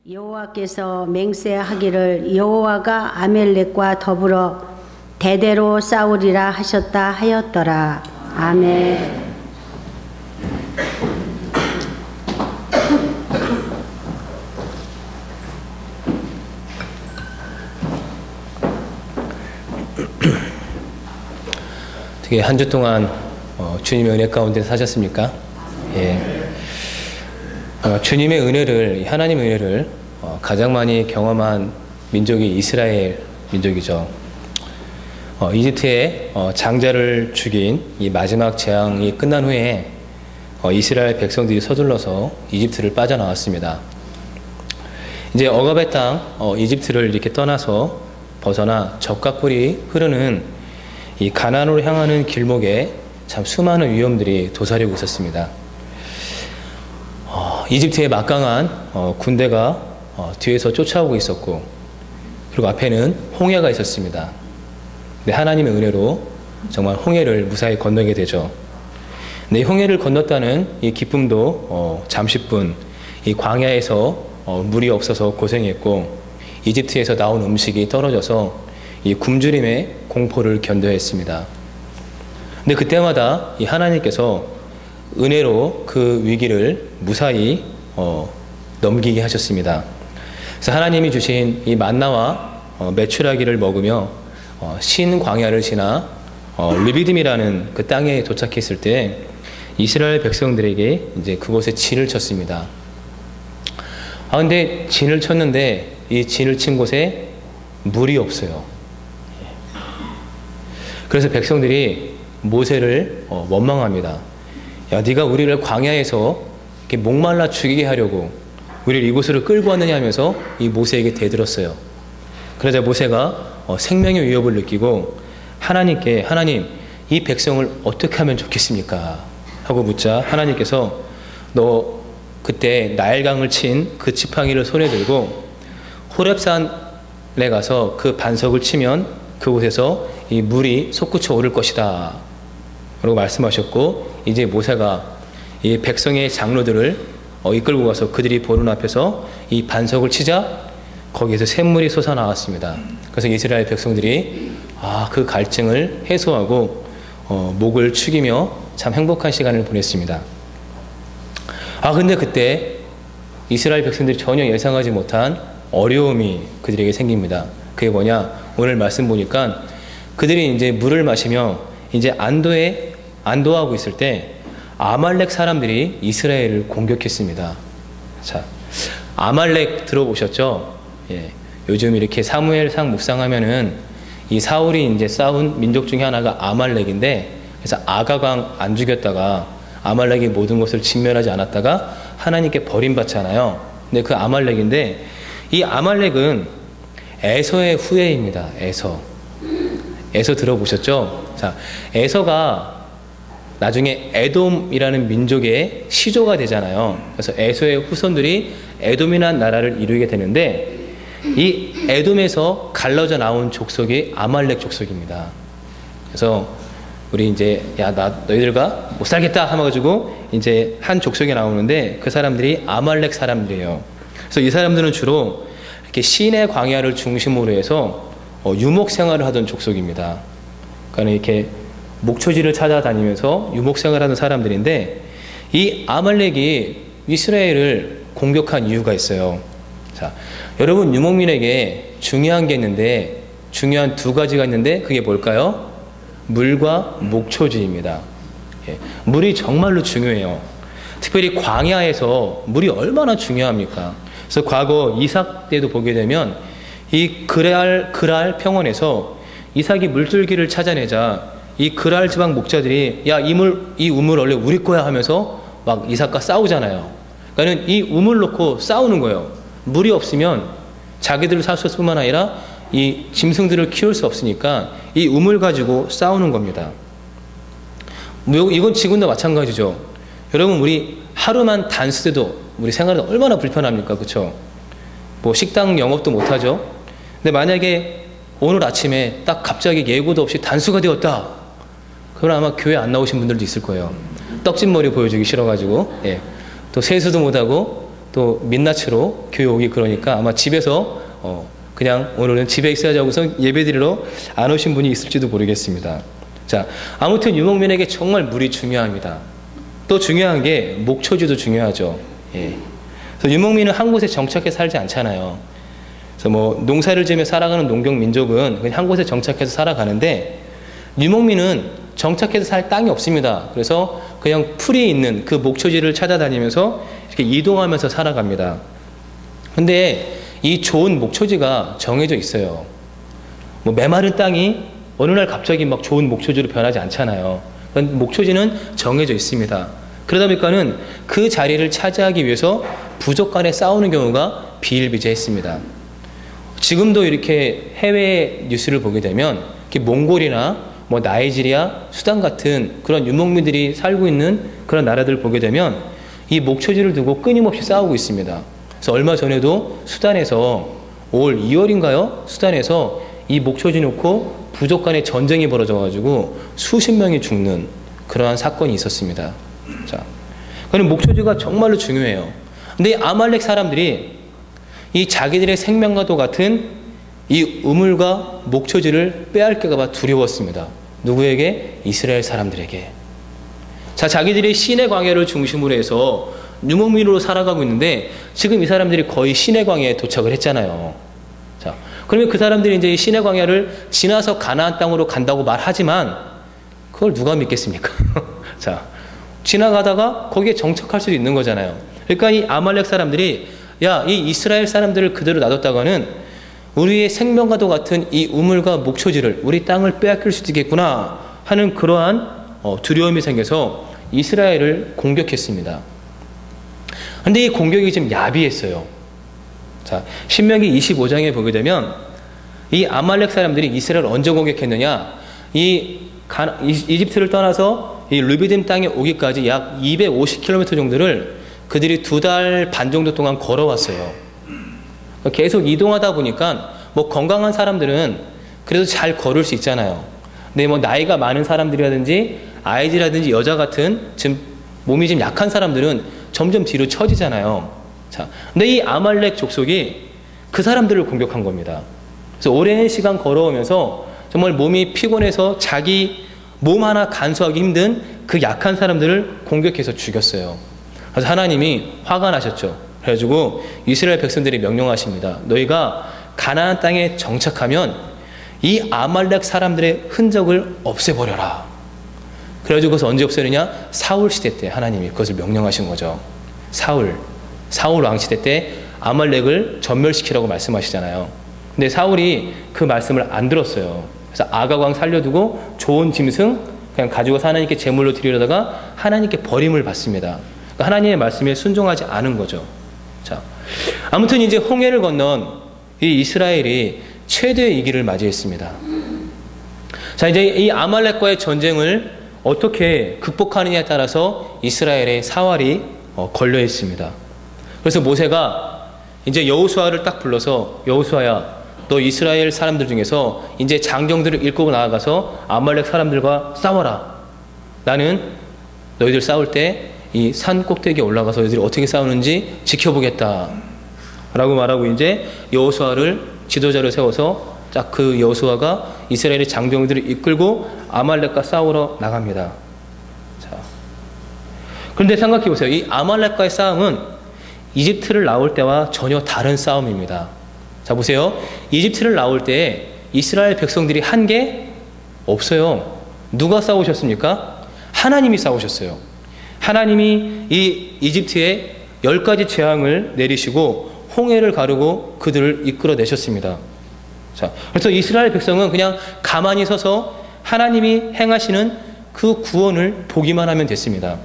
여호와께서 맹세하기를 여호와가 아멜렉과 더불어 대대로 싸우리라 하셨다 하였더라. 아멘. 어떻게 한 주 동안 주님의 은혜 가운데 사셨습니까? 예. 주님의 은혜를, 하나님의 은혜를 가장 많이 경험한 민족이 이스라엘 민족이죠. 이집트의 장자를 죽인 이 마지막 재앙이 끝난 후에 이스라엘 백성들이 서둘러서 이집트를 빠져나왔습니다. 이제 억압의 땅 이집트를 이렇게 떠나서 벗어나 젖과 꿀이 흐르는 이 가나안으로 향하는 길목에 참 수많은 위험들이 도사리고 있었습니다. 이집트의 막강한 군대가 뒤에서 쫓아오고 있었고, 그리고 앞에는 홍해가 있었습니다. 근데 하나님의 은혜로 정말 홍해를 무사히 건너게 되죠. 근데 이 홍해를 건넜다는 이 기쁨도 잠시뿐, 이 광야에서 물이 없어서 고생했고, 이집트에서 나온 음식이 떨어져서 이 굶주림의 공포를 견뎌야 했습니다. 근데 그때마다 이 하나님께서 은혜로 그 위기를 무사히 넘기게 하셨습니다. 그래서 하나님이 주신 이 만나와 메추라기를 먹으며 신 광야를 지나 르비딤이라는 그 땅에 도착했을 때 이스라엘 백성들에게 이제 그곳에 진을 쳤습니다. 근데 진을 쳤는데 이 진을 친 곳에 물이 없어요. 그래서 백성들이 모세를 원망합니다. 야, 네가 우리를 광야에서 이렇게 목말라 죽이게 하려고 우리를 이곳으로 끌고 왔느냐 하면서 이 모세에게 대들었어요. 그러자 모세가 생명의 위협을 느끼고 하나님께, 하나님, 이 백성을 어떻게 하면 좋겠습니까? 하고 묻자 하나님께서 너 그때 나일강을 친 그 지팡이를 손에 들고 호렙산에 가서 그 반석을 치면 그곳에서 이 물이 솟구쳐 오를 것이다 라고 말씀하셨고, 이제 모세가 이 백성의 장로들을 이끌고 가서 그들이 보는 앞에서 이 반석을 치자 거기에서 샘물이 솟아나왔습니다. 그래서 이스라엘 백성들이 그 갈증을 해소하고 목을 축이며 참 행복한 시간을 보냈습니다. 근데 그때 이스라엘 백성들이 전혀 예상하지 못한 어려움이 그들에게 생깁니다. 그게 뭐냐? 오늘 말씀 보니까 그들이 이제 물을 마시며 이제 안도하고 있을 때 아말렉 사람들이 이스라엘을 공격했습니다. 자, 아말렉 들어보셨죠? 예. 요즘 이렇게 사무엘상 묵상하면은 이 사울이 이제 싸운 민족 중에 하나가 아말렉인데, 그래서 아가강 안 죽였다가 아말렉이 모든 것을 진멸하지 않았다가 하나님께 버림받잖아요. 근데 그 아말렉인데, 이 아말렉은 에서의 후예입니다. 에서 들어보셨죠? 자, 에서가 나중에 에돔이라는 민족의 시조가 되잖아요. 그래서 에서의 후손들이 에돔이라는 나라를 이루게 되는데, 이 에돔에서 갈라져 나온 족속이 아말렉 족속입니다. 그래서 우리 이제 너희들과 못 살겠다 하면가지고 이제 한 족속이 나오는데 그 사람들이 아말렉 사람들이에요. 그래서 이 사람들은 주로 이렇게 시내 광야를 중심으로 해서 유목 생활을 하던 족속입니다. 그러니까 이렇게 목초지를 찾아다니면서 유목 생활하는 사람들인데, 이 아말렉이 이스라엘을 공격한 이유가 있어요. 자, 여러분 유목민에게 중요한 게 있는데, 중요한 두 가지가 있는데 그게 뭘까요? 물과 목초지입니다. 예, 물이 정말로 중요해요. 특별히 광야에서 물이 얼마나 중요합니까? 그래서 과거 이삭 때도 보게 되면 이 그랄 평원에서 이삭이 물줄기를 찾아내자 이 그랄 지방 목자들이 이 우물 원래 우리 거야 하면서 막 이삭과 싸우잖아요. 그러니까 이 우물 놓고 싸우는 거예요. 물이 없으면 자기들을 살 수 뿐만 아니라 이 짐승들을 키울 수 없으니까 이 우물 가지고 싸우는 겁니다. 이건 지금도 마찬가지죠. 여러분, 우리 하루만 단수돼도 우리 생활은 얼마나 불편합니까? 그렇죠? 뭐 식당 영업도 못하죠. 근데 만약에 오늘 아침에 딱 갑자기 예고도 없이 단수가 되었다, 그럼 아마 교회 안 나오신 분들도 있을 거예요. 떡진머리 보여주기 싫어가지고, 또 세수도 못하고 또 민낯으로 교회 오기 그러니까 아마 집에서 그냥 오늘은 집에 있어야지 하고서 예배드리러 안 오신 분이 있을지도 모르겠습니다. 자, 아무튼 유목민에게 정말 물이 중요합니다. 또 중요한 게 목초지도 중요하죠. 예. 그래서 유목민은 한 곳에 정착해 살지 않잖아요. 그래서 뭐 농사를 지으며 살아가는 농경 민족은 그냥 한 곳에 정착해서 살아가는데 유목민은 정착해서 살 땅이 없습니다. 그래서 그냥 풀이 있는 그 목초지를 찾아다니면서 이렇게 이동하면서 살아갑니다. 근데 이 좋은 목초지가 정해져 있어요. 뭐 메마른 땅이 어느 날 갑자기 막 좋은 목초지로 변하지 않잖아요. 목초지는 정해져 있습니다. 그러다 보니까는 그 자리를 차지하기 위해서 부족 간에 싸우는 경우가 비일비재했습니다. 지금도 이렇게 해외 뉴스를 보게 되면 이렇게 몽골이나 뭐 나이지리아, 수단 같은 그런 유목민들이 살고 있는 그런 나라들을 보게 되면 이 목초지를 두고 끊임없이 싸우고 있습니다. 그래서 얼마 전에도 수단에서 올 2월인가요? 수단에서 이 목초지 놓고 부족 간의 전쟁이 벌어져가지고 수십 명이 죽는 그러한 사건이 있었습니다. 자, 그럼 목초지가 정말로 중요해요. 근데 이 아말렉 사람들이 이 자기들의 생명과도 같은 이 우물과 목초지를 빼앗길까봐 두려웠습니다. 누구에게? 이스라엘 사람들에게. 자, 자기들이 시내 광야를 중심으로 해서 유목민으로 살아가고 있는데 지금 이 사람들이 거의 시내 광야에 도착을 했잖아요. 자, 그러면 그 사람들이 이제 이 시내 광야를 지나서 가나안 땅으로 간다고 말하지만 그걸 누가 믿겠습니까? 자, 지나가다가 거기에 정착할 수도 있는 거잖아요. 그러니까 이 아말렉 사람들이 야, 이 이스라엘 사람들을 그대로 놔뒀다가는 우리의 생명과도 같은 이 우물과 목초지를 우리 땅을 빼앗길 수도 있겠구나 하는 그러한 두려움이 생겨서 이스라엘을 공격했습니다. 근데 이 공격이 좀 야비했어요. 자, 신명기 25장에 보게 되면 이 아말렉 사람들이 이스라엘을 언제 공격했느냐? 이집트를 떠나서 이 르비딤 땅에 오기까지 약 250km 정도를 그들이 2달 반 정도 동안 걸어왔어요. 계속 이동하다 보니까 뭐 건강한 사람들은 그래도 잘 걸을 수 있잖아요. 근데 뭐 나이가 많은 사람들이라든지 아이들이라든지 여자 같은 지금 몸이 좀 약한 사람들은 점점 뒤로 처지잖아요. 자, 근데 이 아말렉 족속이 그 사람들을 공격한 겁니다. 그래서 오랜 시간 걸어오면서 정말 몸이 피곤해서 자기 몸 하나 간수하기 힘든 그 약한 사람들을 공격해서 죽였어요. 그래서 하나님이 화가 나셨죠. 그래가지고 이스라엘 백성들이 명령하십니다. 너희가 가나안 땅에 정착하면 이 아말렉 사람들의 흔적을 없애버려라. 그래가지고 그것을 언제 없애느냐? 사울 시대 때 하나님이 그것을 명령하신 거죠. 사울 왕 시대 때 아말렉을 전멸시키라고 말씀하시잖아요. 근데 사울이 그 말씀을 안 들었어요. 그래서 아각 왕 살려두고 좋은 짐승 그냥 가지고서 하나님께 제물로 드리려다가 하나님께 버림을 받습니다. 그러니까 하나님의 말씀에 순종하지 않은 거죠. 자, 아무튼 이제 홍해를 건넌 이 이스라엘이 최대의 위기를 맞이했습니다. 자, 이제 이 아말렉과의 전쟁을 어떻게 극복하느냐에 따라서 이스라엘의 사활이 걸려 있습니다. 그래서 모세가 이제 여호수아를 딱 불러서 여호수아야, 너 이스라엘 사람들 중에서 이제 장정들을 일구고 나아가서 아말렉 사람들과 싸워라. 나는 너희들 싸울 때 이 산 꼭대기에 올라가서 너희들이 어떻게 싸우는지 지켜보겠다. 라고 말하고 이제 여호수아를 지도자로 세워서 딱 그 여호수아가 이스라엘의 장정들을 이끌고 아말렉과 싸우러 나갑니다. 자, 그런데 생각해 보세요. 이 아말렉과의 싸움은 이집트를 나올 때와 전혀 다른 싸움입니다. 자, 보세요. 이집트를 나올 때 이스라엘 백성들이 한 게 없어요. 누가 싸우셨습니까? 하나님이 싸우셨어요. 하나님이 이 이집트에 10가지 재앙을 내리시고 홍해를 가르고 그들을 이끌어내셨습니다. 자, 그래서 이스라엘 백성은 그냥 가만히 서서 하나님이 행하시는 그 구원을 보기만 하면 됐습니다.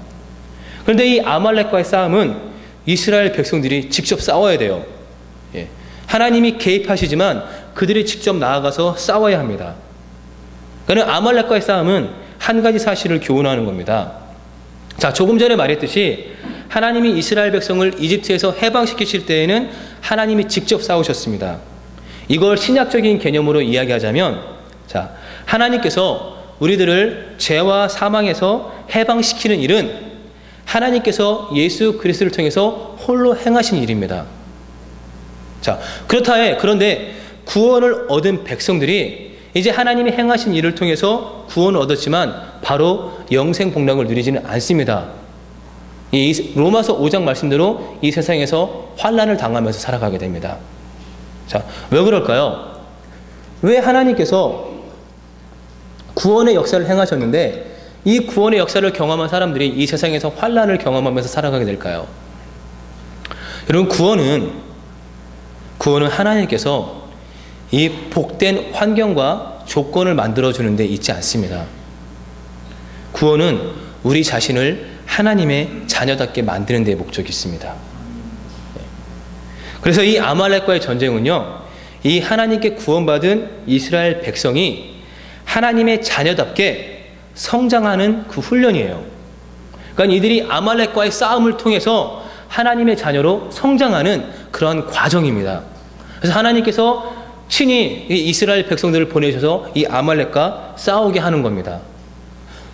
그런데 이 아말렉과의 싸움은 이스라엘 백성들이 직접 싸워야 돼요. 예. 하나님이 개입하시지만 그들이 직접 나아가서 싸워야 합니다. 그러니까 아말렉과의 싸움은 한 가지 사실을 교훈하는 겁니다. 자, 조금 전에 말했듯이 하나님이 이스라엘 백성을 이집트에서 해방시키실 때에는 하나님이 직접 싸우셨습니다. 이걸 신약적인 개념으로 이야기하자면, 자, 하나님께서 우리들을 죄와 사망에서 해방시키는 일은 하나님께서 예수 그리스도를 통해서 홀로 행하신 일입니다. 자, 그런데 구원을 얻은 백성들이 이제 하나님이 행하신 일을 통해서 구원을 얻었지만 바로 영생 복락을 누리지는 않습니다. 이 로마서 5장 말씀대로 이 세상에서 환난을 당하면서 살아가게 됩니다. 자, 왜 그럴까요? 왜 하나님께서 구원의 역사를 행하셨는데 이 구원의 역사를 경험한 사람들이 이 세상에서 환난을 경험하면서 살아가게 될까요? 여러분, 구원은 하나님께서 이 복된 환경과 조건을 만들어주는 데 있지 않습니다. 구원은 우리 자신을 하나님의 자녀답게 만드는 데 목적이 있습니다. 그래서 이 아말렉과의 전쟁은요, 이 하나님께 구원받은 이스라엘 백성이 하나님의 자녀답게 성장하는 그 훈련이에요. 그러니까 이들이 아말렉과의 싸움을 통해서 하나님의 자녀로 성장하는 그런 과정입니다. 그래서 하나님께서 친히 이 이스라엘 백성들을 보내셔서 이 아말렉과 싸우게 하는 겁니다.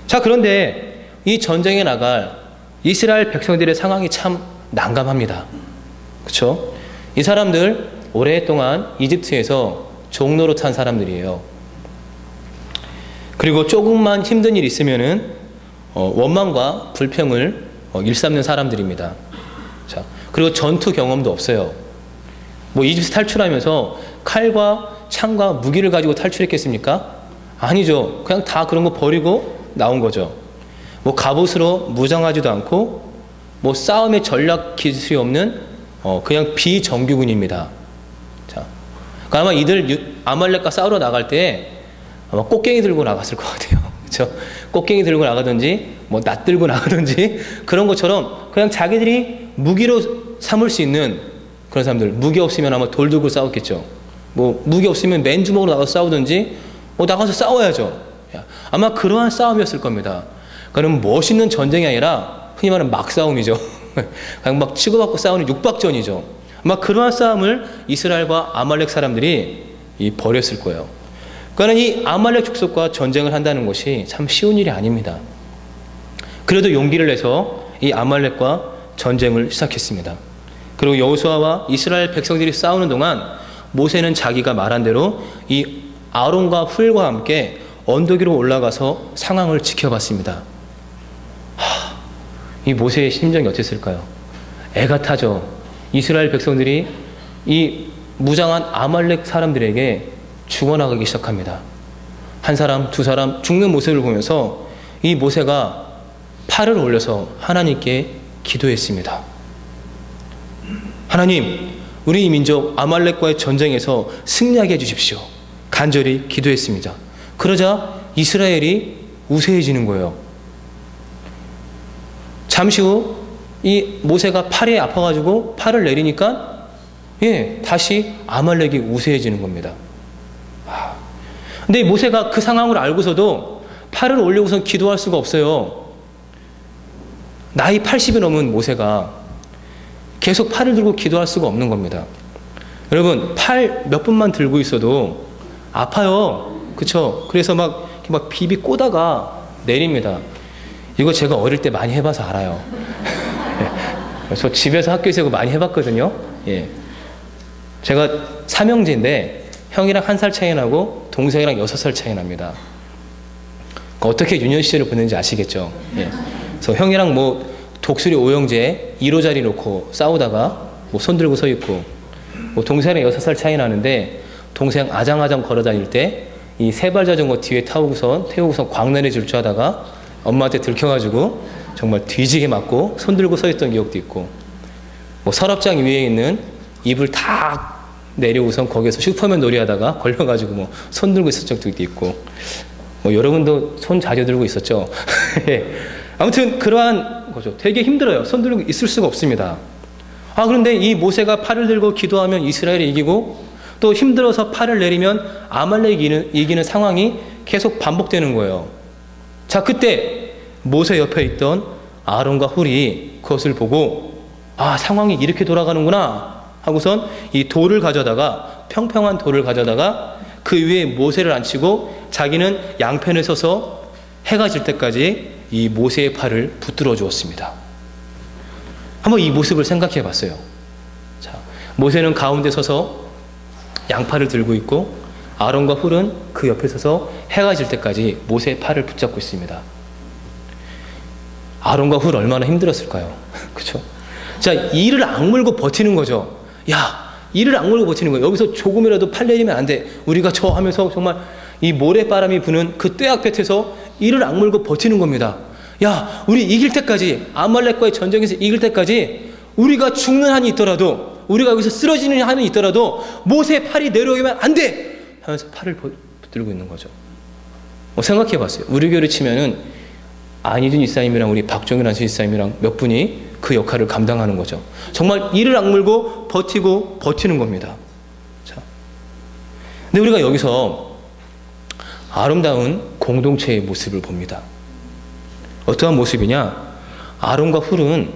자, 그런데 이 전쟁에 나갈 이스라엘 백성들의 상황이 참 난감합니다. 그렇죠? 이 사람들 오랫동안 이집트에서 종로로 산 사람들이에요. 그리고 조금만 힘든 일 있으면은 원망과 불평을 일삼는 사람들입니다. 자, 그리고 전투 경험도 없어요. 뭐 이집트 탈출하면서 칼과 창과 무기를 가지고 탈출했겠습니까? 아니죠. 그냥 다 그런 거 버리고 나온 거죠. 뭐 갑옷으로 무장하지도 않고 뭐 싸움의 전략 기술이 없는 그냥 비정규군입니다. 자, 그러니까 아마 이들 아말렉과 싸우러 나갈 때 아마 꽃갱이 들고 나갔을 것 같아요. 그렇죠? 꽃갱이 들고 나가든지 뭐 낫 들고 나가든지 그런 것처럼 그냥 자기들이 무기로 삼을 수 있는 그런 사람들. 무기 없으면 아마 돌 들고 싸웠겠죠. 뭐 무기 없으면 맨주먹으로 나가서 싸우든지 나가서 싸워야죠. 아마 그러한 싸움이었을 겁니다. 그럼 멋있는 전쟁이 아니라 흔히 말하는 막싸움이죠. 그냥 막 치고받고 싸우는 육박전이죠. 아마 그러한 싸움을 이스라엘과 아말렉 사람들이 벌였을 거예요. 그러니까 이 아말렉 족속과 전쟁을 한다는 것이 참 쉬운 일이 아닙니다. 그래도 용기를 내서 이 아말렉과 전쟁을 시작했습니다. 그리고 여호수아와 이스라엘 백성들이 싸우는 동안 모세는 자기가 말한 대로 이 아론과 훌과 함께 언덕 위로 올라가서 상황을 지켜봤습니다. 이 모세의 심정이 어땠을까요? 애가 타죠. 이스라엘 백성들이 이 무장한 아말렉 사람들에게 죽어나가기 시작합니다. 한 사람, 두 사람 죽는 모습을 보면서 이 모세가 팔을 올려서 하나님께 기도했습니다. 하나님, 우리 민족 아말렉과의 전쟁에서 승리하게 해주십시오. 간절히 기도했습니다. 그러자 이스라엘이 우세해지는 거예요. 잠시 후 이 모세가 팔이 아파가지고 팔을 내리니까 다시 아말렉이 우세해지는 겁니다. 근데 모세가 그 상황을 알고서도 팔을 올리고선 기도할 수가 없어요. 나이 80이 넘은 모세가 계속 팔을 들고 기도할 수가 없는 겁니다. 여러분, 팔 몇 분만 들고 있어도 아파요. 그쵸? 그래서 막 비비 꼬다가 내립니다. 이거 제가 어릴 때 많이 해봐서 알아요. 저 집에서 학교에서 이거 많이 해봤거든요. 제가 삼형제인데 형이랑 1살 차이 나고 동생이랑 6살 차이 납니다. 어떻게 유년 시절을 보내는지 아시겠죠? 그래서 형이랑 뭐 독수리 오형제 1호 자리 놓고 싸우다가 뭐 손 들고 서 있고, 뭐 동생이랑 6살 차이 나는데 동생 아장아장 걸어 다닐 때 이 세발 자전거 뒤에 태우고선 광란에 줄 줄 하다가 엄마한테 들켜가지고 정말 뒤지게 맞고 손 들고 서 있던 기억도 있고, 뭐 서랍장 위에 있는 이불 다 내려오선 거기에서 슈퍼맨 놀이 하다가 걸려가지고 뭐 손 들고 있었던 적도 있고, 뭐 여러분도 손 자주 들고 있었죠. 아무튼 그러한 거죠. 되게 힘들어요. 손 들고 있을 수가 없습니다. 그런데 이 모세가 팔을 들고 기도하면 이스라엘이 이기고, 또 힘들어서 팔을 내리면 아말렉이 이기는 상황이 계속 반복되는 거예요. 자, 그때 모세 옆에 있던 아론과 훌이 그것을 보고 상황이 이렇게 돌아가는구나 하고선 이 돌을 가져다가, 평평한 돌을 가져다가 그 위에 모세를 앉히고 자기는 양편에 서서 해가 질 때까지 이 모세의 팔을 붙들어 주었습니다. 한번 이 모습을 생각해 봤어요. 자, 모세는 가운데 서서 양팔을 들고 있고 아론과 훌은 그 옆에 서서 해가 질 때까지 모세의 팔을 붙잡고 있습니다. 아론과 훌 얼마나 힘들었을까요? 그렇죠? 자, 이를 악물고 버티는 거죠. 야, 이를 악물고 버티는 거예요. 여기서 조금이라도 팔 내리면 안 돼. 우리가 저 하면서 정말 이 모래바람이 부는 그 떼약볕에서 이를 악물고 버티는 겁니다. 야, 우리 이길 때까지, 아말렉과의 전쟁에서 이길 때까지 우리가 죽는 한이 있더라도, 우리가 여기서 쓰러지는 한이 있더라도 모세의 팔이 내려오면 안 돼! 하면서 팔을 붙들고 있는 거죠. 생각해 봤어요. 우리 교회를 치면은 안희준 이사님이랑 우리 박종현 이사님이랑 몇 분이 그 역할을 감당하는 거죠. 정말 이를 악물고 버티는 겁니다. 자, 근데 우리가 여기서 아름다운 공동체의 모습을 봅니다. 어떠한 모습이냐? 아론과 훌은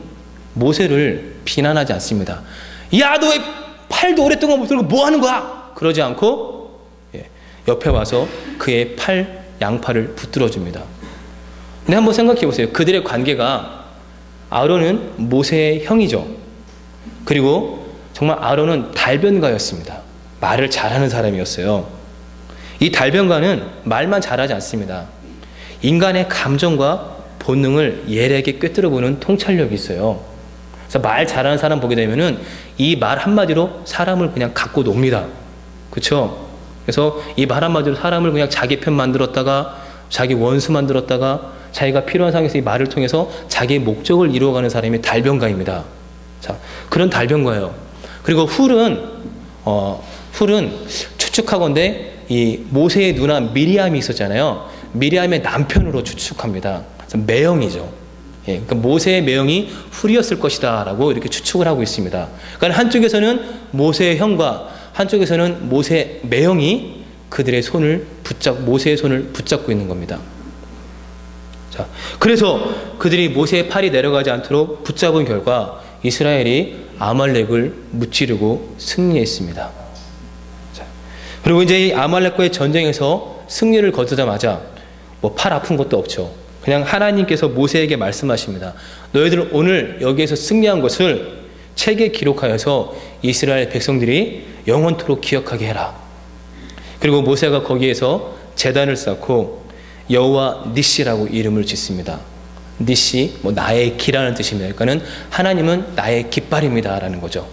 모세를 비난하지 않습니다. 야, 너 왜 팔도 오랫동안 못 들고 뭐 하는 거야? 그러지 않고 옆에 와서 그의 양팔을 붙들어 줍니다. 근데 한번 생각해 보세요. 그들의 관계가, 아론은 모세의 형이죠. 그리고 정말 아론은 달변가였습니다. 말을 잘하는 사람이었어요. 이 달변가는 말만 잘하지 않습니다. 인간의 감정과 본능을 예리하게 꿰뚫어보는 통찰력이 있어요. 그래서 말 잘하는 사람 보게 되면은 이 말 한마디로 사람을 그냥 갖고 놉니다. 그렇죠? 그래서 이 말 한마디로 사람을 그냥 자기 편 만들었다가 자기 원수 만들었다가 자기가 필요한 상황에서 이 말을 통해서 자기의 목적을 이루어가는 사람이 달변가입니다. 자, 그런 달변가예요. 그리고 훌은 추측하건대 이 모세의 누나 미리암이 있었잖아요. 미리암의 남편으로 추측합니다. 매형이죠. 그러니까 모세의 매형이 훌이었을 것이다 라고 이렇게 추측을 하고 있습니다. 그러니까 한쪽에서는 모세의 형과 한쪽에서는 모세의 매형이 그들의 모세의 손을 붙잡고 있는 겁니다. 자, 그래서 그들이 모세의 팔이 내려가지 않도록 붙잡은 결과 이스라엘이 아말렉을 무찌르고 승리했습니다. 자, 그리고 이제 이 아말렉과의 전쟁에서 승리를 거두자마자 뭐 팔 아픈 것도 없죠. 그냥 하나님께서 모세에게 말씀하십니다. 너희들 오늘 여기에서 승리한 것을 책에 기록하여서 이스라엘 백성들이 영원토록 기억하게 해라. 그리고 모세가 거기에서 제단을 쌓고 여호와 니시라고 이름을 짓습니다. 니시, 나의 기라는 뜻입니다. 그러니까는 하나님은 나의 깃발입니다 라는 거죠.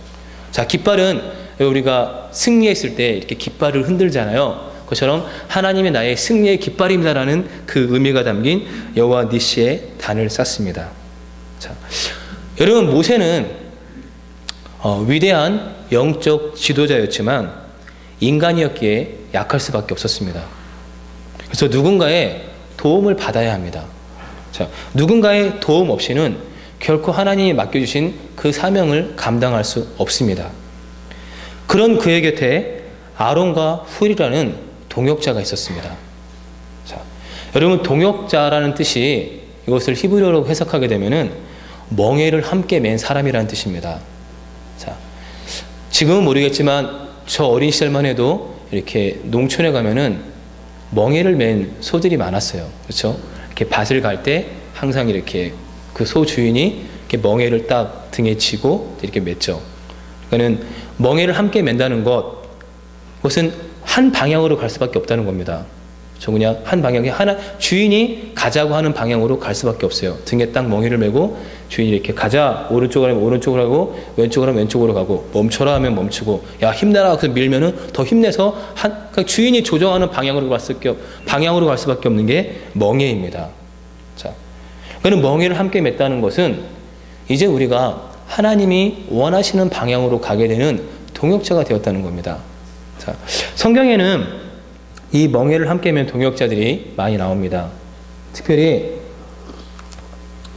자, 깃발은 우리가 승리했을 때 이렇게 깃발을 흔들잖아요. 그것처럼 하나님이 나의 승리의 깃발입니다라는 그 의미가 담긴 여호와 니시의 단을 쌓습니다. 자, 여러분, 모세는 위대한 영적 지도자였지만 인간이었기에 약할 수밖에 없었습니다. 그래서 누군가의 도움을 받아야 합니다. 자, 누군가의 도움 없이는 결코 하나님이 맡겨주신 그 사명을 감당할 수 없습니다. 그런 그의 곁에 아론과 훌이라는 동역자가 있었습니다. 자, 여러분, 동역자라는 뜻이 이것을 히브리어로 해석하게 되면은 멍에를 함께 맨 사람이라는 뜻입니다. 자, 지금은 모르겠지만 저 어린 시절만 해도 이렇게 농촌에 가면은 멍에를 맨 소들이 많았어요. 그렇죠? 이렇게 밭을 갈 때 항상 이렇게 그 소 주인이 이렇게 멍에를 딱 등에 지고 이렇게 맸죠. 그러니까는 멍에를 함께 맨다는 그것은 한 방향으로 갈 수밖에 없다는 겁니다. 저 그냥 한 방향에 주인이 가자고 하는 방향으로 갈 수밖에 없어요. 등에 딱 멍에를 메고 주인이 이렇게 가자, 오른쪽으로 하면 오른쪽으로 가고 왼쪽으로 하면 왼쪽으로 가고 멈춰라 하면 멈추고, 야 힘내라 그래서 밀면은 더 힘내서 그러니까 주인이 조정하는 방향으로 갈 수밖에 없는 게 멍에입니다. 자, 그러니까 멍에를 함께 맸다는 것은 이제 우리가 하나님이 원하시는 방향으로 가게 되는 동역자가 되었다는 겁니다. 자, 성경에는 이 멍에를 함께 맨 동역자들이 많이 나옵니다. 특별히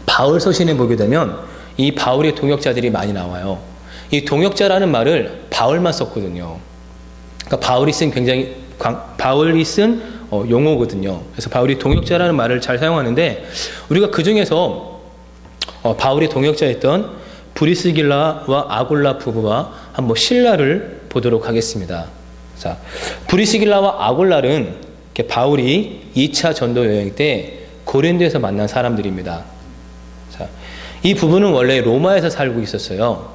바울 서신에 보게 되면 이 바울의 동역자들이 많이 나와요. 이 동역자라는 말을 바울만 썼거든요. 그러니까 바울이 쓴 용어거든요. 그래서 바울이 동역자라는 말을 잘 사용하는데 우리가 그 중에서 바울의 동역자였던 브리스길라와 아굴라 부부와 한번 신라를 보도록 하겠습니다. 자, 브리스길라와 아굴라는 바울이 2차 전도 여행 때 고린도에서 만난 사람들입니다. 자, 이 부부는 원래 로마에서 살고 있었어요.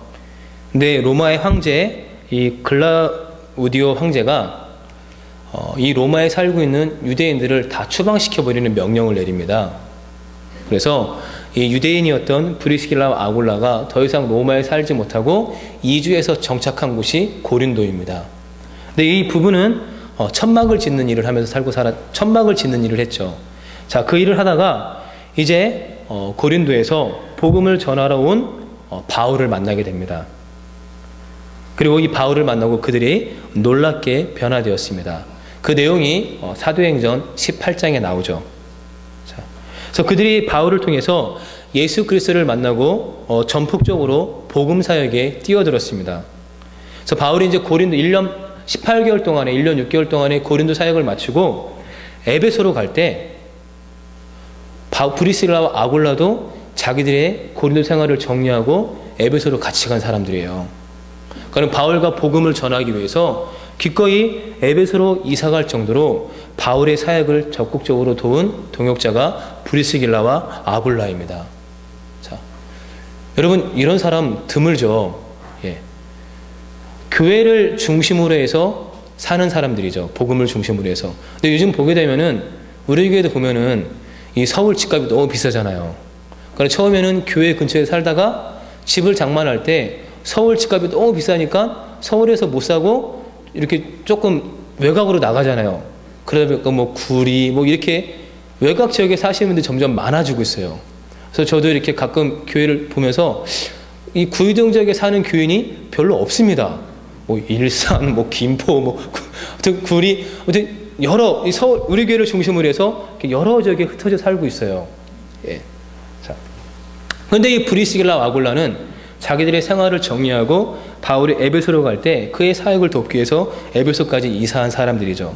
근데 로마의 황제, 이 글라우디오 황제가 이 로마에 살고 있는 유대인들을 다 추방시켜버리는 명령을 내립니다. 그래서 이 유대인이었던 브리스길라와 아굴라가 더 이상 로마에 살지 못하고 이주해서 정착한 곳이 고린도입니다. 근데 이 부부는 천막을 짓는 일을 하면서 천막을 짓는 일을 했죠. 자, 그 일을 하다가 이제 고린도에서 복음을 전하러 온 바울을 만나게 됩니다. 그리고 이 바울을 만나고 그들이 놀랍게 변화되었습니다. 그 내용이 사도행전 18장에 나오죠. 자, 그래서 그들이 바울을 통해서 예수 그리스도를 만나고 전폭적으로 복음 사역에 뛰어들었습니다. 그래서 바울이 이제 고린도 1년 18개월 동안에 1년 6개월 동안에 고린도 사역을 마치고 에베소로 갈 때 브리스길라와 아굴라도 자기들의 고린도 생활을 정리하고 에베소로 같이 간 사람들이에요. 그러니까 바울과 복음을 전하기 위해서 기꺼이 에베소로 이사갈 정도로 바울의 사역을 적극적으로 도운 동역자가 브리스길라와 아굴라입니다. 자, 여러분 이런 사람 드물죠. 예. 교회를 중심으로 해서 사는 사람들이죠. 복음을 중심으로 해서. 근데 요즘 보게 되면은 우리 교회도 보면은 이 서울 집값이 너무 비싸잖아요. 그러니까 처음에는 교회 근처에 살다가 집을 장만할 때 서울 집값이 너무 비싸니까 서울에서 못 사고 이렇게 조금 외곽으로 나가잖아요. 그러다 보니까 뭐 구리 뭐 이렇게 외곽 지역에 사시는 분들이 점점 많아지고 있어요. 그래서 저도 이렇게 가끔 교회를 보면서 이 구이동 지역에 사는 교인이 별로 없습니다. 뭐 일산, 뭐 김포, 뭐 구리, 여러 서울 우리 교회를 중심으로 해서 여러 지역에 흩어져 살고 있어요. 예. 자, 그런데 이 브리스길라 아굴라는 자기들의 생활을 정리하고 바울이 에베소로 갈 때 그의 사역을 돕기 위해서 에베소까지 이사한 사람들이죠.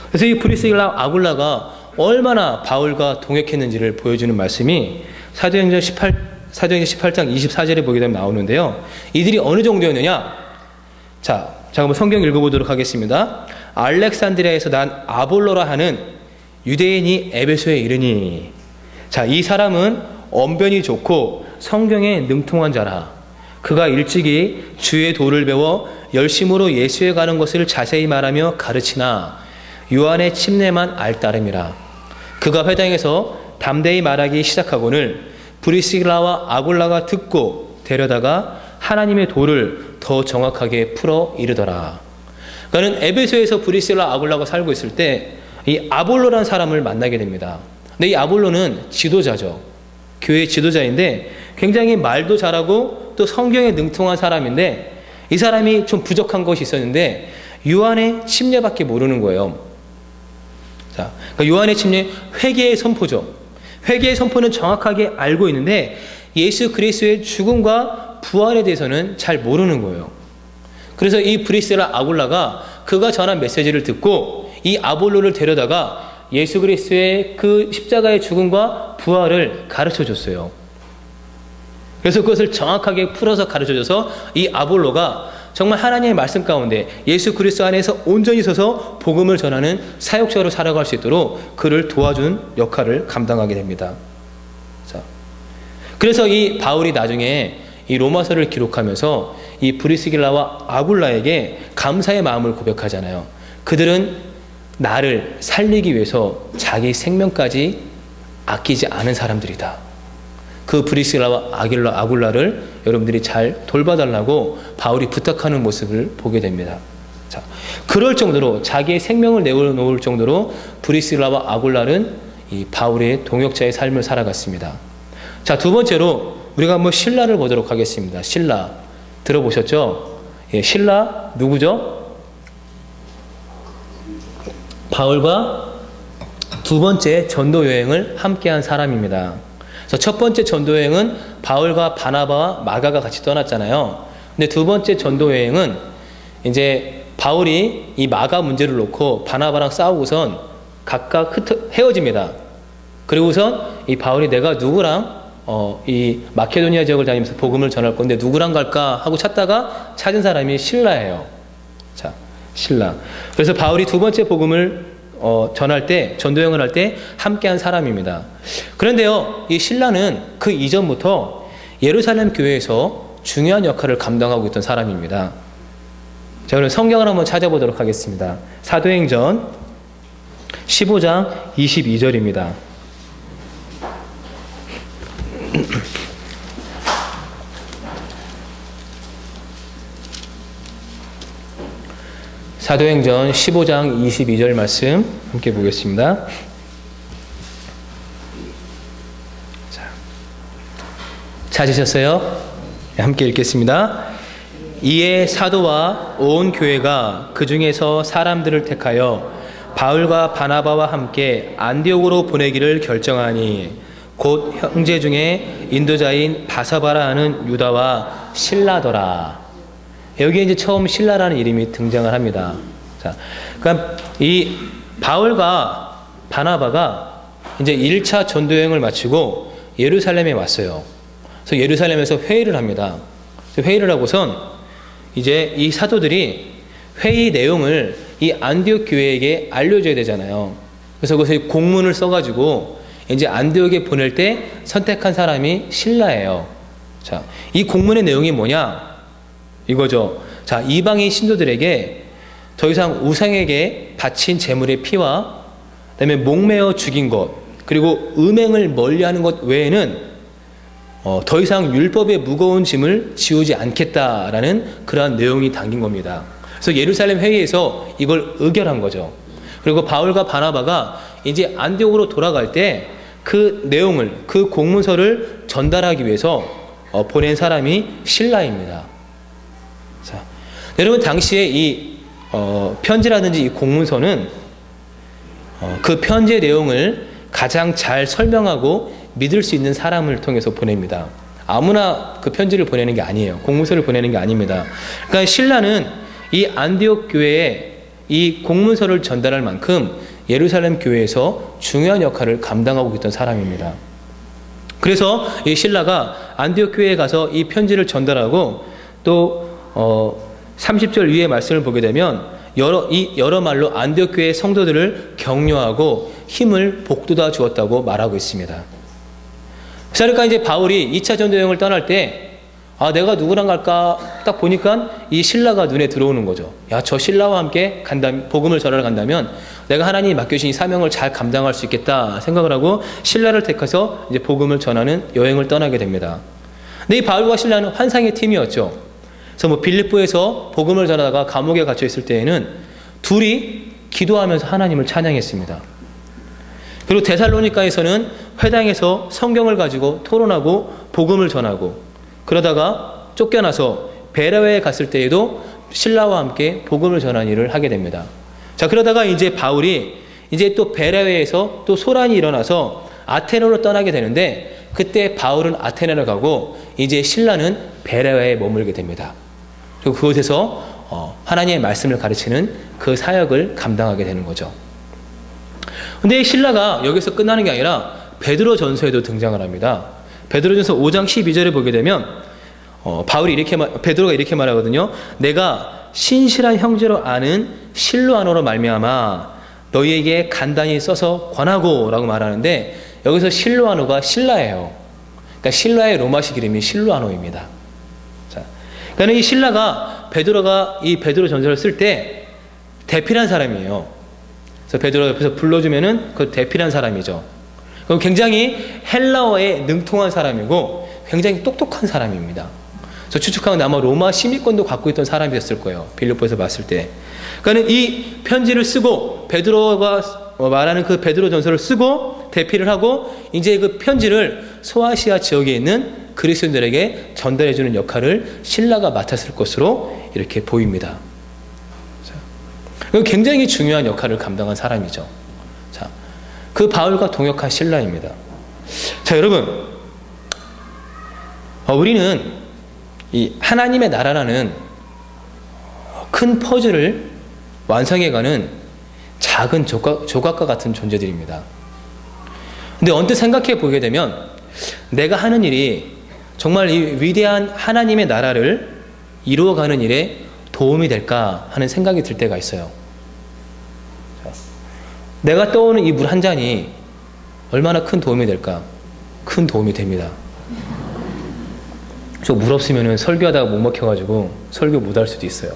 그래서 이 브리스길라 아굴라가 얼마나 바울과 동역했는지를 보여주는 말씀이 사도행전 18장 24절에 보게 되면 나오는데요. 이들이 어느 정도였느냐? 자, 한번 성경 읽어보도록 하겠습니다. 알렉산드리아에서 난 아볼로라 하는 유대인이 에베소에 이르니. 자, 이 사람은 언변이 좋고 성경에 능통한 자라. 그가 일찍이 주의 도를 배워 열심으로 예수에 가는 것을 자세히 말하며 가르치나 요한의 침례만 알 따름이라. 그가 회당에서 담대히 말하기 시작하고는 브리스길라와 아굴라가 듣고 데려다가 하나님의 도를 더 정확하게 풀어 이르더라. 그는 에베소에서 브리스길라 아굴라가 살고 있을 때 이 아볼로라는 사람을 만나게 됩니다. 근데 이 아볼로는 지도자죠. 교회 지도자인데 굉장히 말도 잘하고 또 성경에 능통한 사람인데 이 사람이 좀 부족한 것이 있었는데 요한의 침례밖에 모르는 거예요. 자, 그러니까 요한의 침례 회개의 선포죠. 회개의 선포는 정확하게 알고 있는데 예수 그리스도의 죽음과 부활에 대해서는 잘 모르는 거예요. 그래서 이 브리스길라 아굴라가 그가 전한 메시지를 듣고 이 아볼로를 데려다가 예수 그리스도의 그 십자가의 죽음과 부활을 가르쳐 줬어요. 그래서 그것을 정확하게 풀어서 가르쳐 줘서 이 아볼로가 정말 하나님의 말씀 가운데 예수 그리스도 안에서 온전히 서서 복음을 전하는 사역자로 살아갈 수 있도록 그를 도와준 역할을 감당하게 됩니다. 자, 그래서 이 바울이 나중에 이 로마서를 기록하면서 이 브리스길라와 아굴라에게 감사의 마음을 고백하잖아요. 그들은 나를 살리기 위해서 자기 생명까지 아끼지 않은 사람들이다. 그 브리스길라와 아굴라를 여러분들이 잘 돌봐달라고 바울이 부탁하는 모습을 보게 됩니다. 자, 그럴 정도로 자기의 생명을 내어놓을 정도로 브리스길라와 아굴라는 이 바울의 동역자의 삶을 살아갔습니다. 자, 두 번째로 우리가 한번 실라를 보도록 하겠습니다. 실라 들어보셨죠? 예, 실라 누구죠? 바울과 두 번째 전도 여행을 함께한 사람입니다. 그래서 첫 번째 전도 여행은 바울과 바나바와 마가가 같이 떠났잖아요. 근데 두 번째 전도 여행은 이제 바울이 이 마가 문제를 놓고 바나바랑 싸우고선 각각 헤어집니다. 그리고선 이 바울이 내가 누구랑 이 마케도니아 지역을 다니면서 복음을 전할 건데 누구랑 갈까 하고 찾다가 찾은 사람이 실라예요. 자, 실라. 그래서 바울이 두 번째 복음을 전할 때, 전도여행을 할 때 함께한 사람입니다. 그런데요, 이 실라는 그 이전부터 예루살렘 교회에서 중요한 역할을 감당하고 있던 사람입니다. 자, 그럼 성경을 한번 찾아보도록 하겠습니다. 사도행전 15장 22절입니다. 사도행전 15장 22절 말씀 함께 보겠습니다. 자, 찾으셨어요? 네, 함께 읽겠습니다. 이에 사도와 온 교회가 그 중에서 사람들을 택하여 바울과 바나바와 함께 안디옥으로 보내기를 결정하니 곧 형제 중에 인도자인 바사바라 하는 유다와 실라더라. 여기에 이제 처음 신라라는 이름이 등장을 합니다. 자, 그러니까 이 바울과 바나바가 이제 1차 전도여행을 마치고 예루살렘에 왔어요. 그래서 예루살렘에서 회의를 합니다. 회의를 하고선 이제 이 사도들이 회의 내용을 이 안디옥 교회에게 알려줘야 되잖아요. 그래서 그것을 공문을 써가지고 이제 안디옥에 보낼 때 선택한 사람이 신라예요. 자, 이 공문의 내용이 뭐냐? 이거죠. 자, 이방인 신도들에게 더 이상 우상에게 바친 제물의 피와 그다음에 목매어 죽인 것 그리고 음행을 멀리하는 것 외에는 더 이상 율법의 무거운 짐을 지우지 않겠다라는 그러한 내용이 담긴 겁니다. 그래서 예루살렘 회의에서 이걸 의결한 거죠. 그리고 바울과 바나바가 이제 안디옥으로 돌아갈 때 그 내용을 그 공문서를 전달하기 위해서 보낸 사람이 신라입니다. 자, 여러분 당시에 이 편지라든지 이 공문서는 그 편지의 내용을 가장 잘 설명하고 믿을 수 있는 사람을 통해서 보냅니다. 아무나 그 편지를 보내는 게 아니에요. 공문서를 보내는 게 아닙니다. 그러니까 신라는 이 안디옥 교회에 이 공문서를 전달할 만큼 예루살렘 교회에서 중요한 역할을 감당하고 있던 사람입니다. 그래서 이 신라가 안디옥 교회에 가서 이 편지를 전달하고 또 30절 위의 말씀을 보게 되면 여러 말로 안디옥 교회 성도들을 격려하고 힘을 북돋아 주었다고 말하고 있습니다. 그러니까 이제 바울이 2차 전도 여행을 떠날 때 내가 누구랑 갈까 딱 보니까 이 신라가 눈에 들어오는 거죠. 야, 저 신라와 함께 복음을 전하러 간다면 내가 하나님이 맡겨주신 이 사명을 잘 감당할 수 있겠다 생각을 하고 신라를 택해서 이제 복음을 전하는 여행을 떠나게 됩니다. 근데 이 바울과 신라는 환상의 팀이었죠. 그래서 뭐 빌립보에서 복음을 전하다가 감옥에 갇혀 있을 때에는 둘이 기도하면서 하나님을 찬양했습니다. 그리고 데살로니가에서는 회당에서 성경을 가지고 토론하고 복음을 전하고 그러다가 쫓겨나서 베레아에 갔을 때에도 신라와 함께 복음을 전하는 일을 하게 됩니다. 자, 그러다가 이제 바울이 이제 또 베레아에서 또 소란이 일어나서 아테네로 떠나게 되는데 그때 바울은 아테네를 가고 이제 신라는 베레아에 머물게 됩니다. 그리고 그곳에서 하나님의 말씀을 가르치는 그 사역을 감당하게 되는 거죠. 근데 이 신라가 여기서 끝나는 게 아니라 베드로 전서에도 등장을 합니다. 베드로전서 5장 12절에 보게 되면 베드로가 이렇게 말하거든요. 내가 신실한 형제로 아는 실로아노로 말미암아 너희에게 간단히 써서 권하고 라고 말하는데 여기서 실로아노가 신라예요. 그러니까 신라의 로마식 이름이 실로아노입니다. 자, 그러니까 이 신라가 베드로가 이 베드로 전서를 쓸 때 대필한 사람이에요. 그래서 베드로 옆에서 불러주면은 그 대필한 사람이죠. 그리고 굉장히 헬라어에 능통한 사람이고 굉장히 똑똑한 사람입니다. 저 추측하는 아마 로마 시민권도 갖고 있던 사람이었을 거예요. 빌립보에서 봤을 때. 그러니까 이 편지를 쓰고 베드로가 말하는 그 베드로 전서를 쓰고 대필을 하고 이제 그 편지를 소아시아 지역에 있는 그리스도인들에게 전달해주는 역할을 신라가 맡았을 것으로 이렇게 보입니다. 굉장히 중요한 역할을 감당한 사람이죠. 자, 그 바울과 동역한 신라입니다. 자, 여러분, 우리는 이 하나님의 나라라는 큰 퍼즐을 완성해가는 작은 조각과 같은 존재들입니다. 근데 언뜻 생각해 보게 되면 내가 하는 일이 정말 이 위대한 하나님의 나라를 이루어가는 일에 도움이 될까 하는 생각이 들 때가 있어요. 내가 떠오는 이 물 한 잔이 얼마나 큰 도움이 될까? 큰 도움이 됩니다. 좀 물 없으면 설교하다가 못 막혀가지고 설교 못 할 수도 있어요.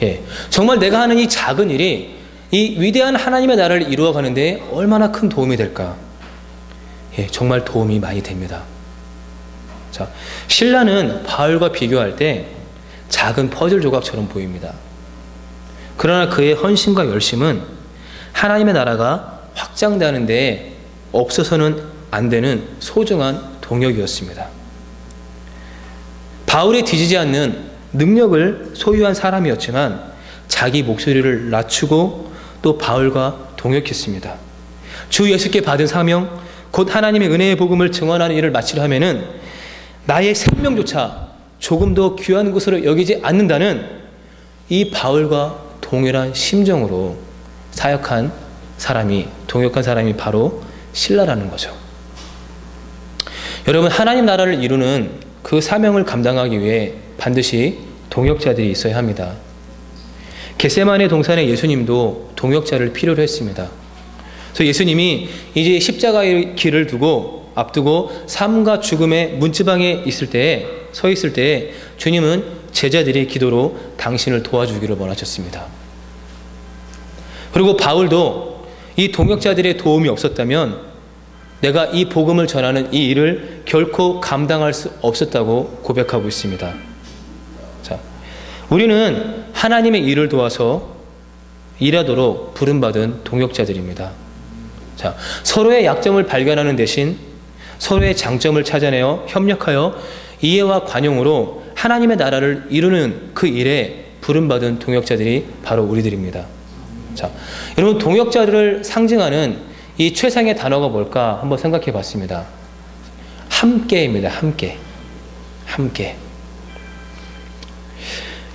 예, 정말 내가 하는 이 작은 일이 이 위대한 하나님의 나라를 이루어가는데 얼마나 큰 도움이 될까? 예, 정말 도움이 많이 됩니다. 자, 신라는 바울과 비교할 때 작은 퍼즐 조각처럼 보입니다. 그러나 그의 헌신과 열심은 하나님의 나라가 확장되는 데 없어서는 안 되는 소중한 동력이었습니다. 바울에 뒤지지 않는 능력을 소유한 사람이었지만 자기 목소리를 낮추고 또 바울과 동역했습니다. 주 예수께 받은 사명, 곧 하나님의 은혜의 복음을 증언하는 일을 마치려 하면은 나의 생명조차 조금 더 귀한 것으로 여기지 않는다는 이 바울과 동일한 심정으로 사역한 사람이, 동역한 사람이 바로 신라라는 거죠. 여러분, 하나님 나라를 이루는 그 사명을 감당하기 위해 반드시 동역자들이 있어야 합니다. 겟세마네 동산의 예수님도 동역자를 필요로 했습니다. 그래서 예수님이 이제 십자가의 길을 앞두고 삶과 죽음의 문지방에 서 있을 때에 주님은 제자들의 기도로 당신을 도와주기를 원하셨습니다. 그리고 바울도 이 동역자들의 도움이 없었다면 내가 이 복음을 전하는 이 일을 결코 감당할 수 없었다고 고백하고 있습니다. 자, 우리는 하나님의 일을 도와서 일하도록 부름받은 동역자들입니다. 자, 서로의 약점을 발견하는 대신 서로의 장점을 찾아내어 협력하여 이해와 관용으로 하나님의 나라를 이루는 그 일에 부름받은 동역자들이 바로 우리들입니다. 자, 여러분, 동역자들을 상징하는 이 최상의 단어가 뭘까 한번 생각해 봤습니다. 함께입니다. 함께.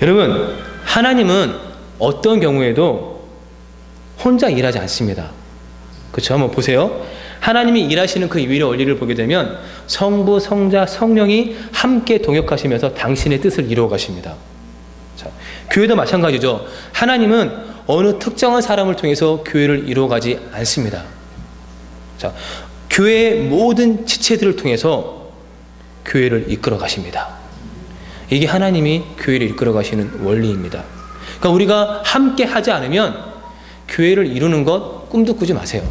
여러분, 하나님은 어떤 경우에도 혼자 일하지 않습니다. 그렇죠? 한번 보세요. 하나님이 일하시는 그 위의 원리를 보게 되면 성부, 성자, 성령이 함께 동역하시면서 당신의 뜻을 이루어 가십니다. 자, 교회도 마찬가지죠. 하나님은 어느 특정한 사람을 통해서 교회를 이루어가지 않습니다. 자, 교회의 모든 지체들을 통해서 교회를 이끌어 가십니다. 이게 하나님이 교회를 이끌어 가시는 원리입니다. 그러니까 우리가 함께 하지 않으면 교회를 이루는 것 꿈도 꾸지 마세요.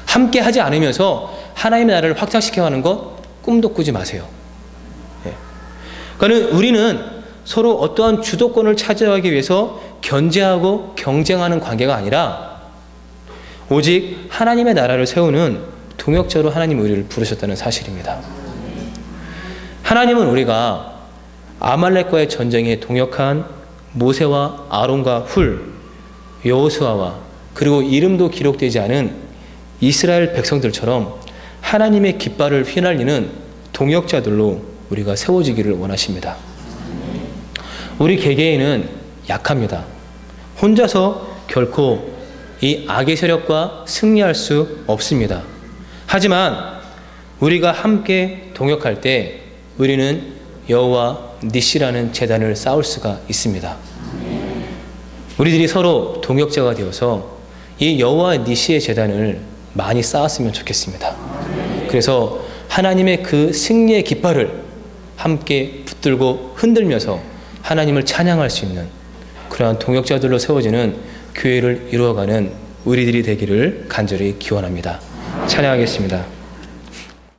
함께 하지 않으면서 하나님의 나라를 확장시켜가는 것 꿈도 꾸지 마세요. 그러니까 우리는 서로 어떠한 주도권을 차지하기 위해서 견제하고 경쟁하는 관계가 아니라 오직 하나님의 나라를 세우는 동역자로 하나님 우리를 부르셨다는 사실입니다. 하나님은 우리가 아말렉과의 전쟁에 동역한 모세와 아론과 훌, 여호수아와 그리고 이름도 기록되지 않은 이스라엘 백성들처럼 하나님의 깃발을 휘날리는 동역자들로 우리가 세워지기를 원하십니다. 우리 개개인은 약합니다. 혼자서 결코 이 악의 세력과 승리할 수 없습니다. 하지만 우리가 함께 동역할 때 우리는 여호와 니시라는 제단을 쌓을 수가 있습니다. 우리들이 서로 동역자가 되어서 이 여호와 니시의 제단을 많이 쌓았으면 좋겠습니다. 그래서 하나님의 그 승리의 깃발을 함께 붙들고 흔들면서 하나님을 찬양할 수 있는 그러한 동역자들로 세워지는 교회를 이루어가는 우리들이 되기를 간절히 기원합니다. 찬양하겠습니다.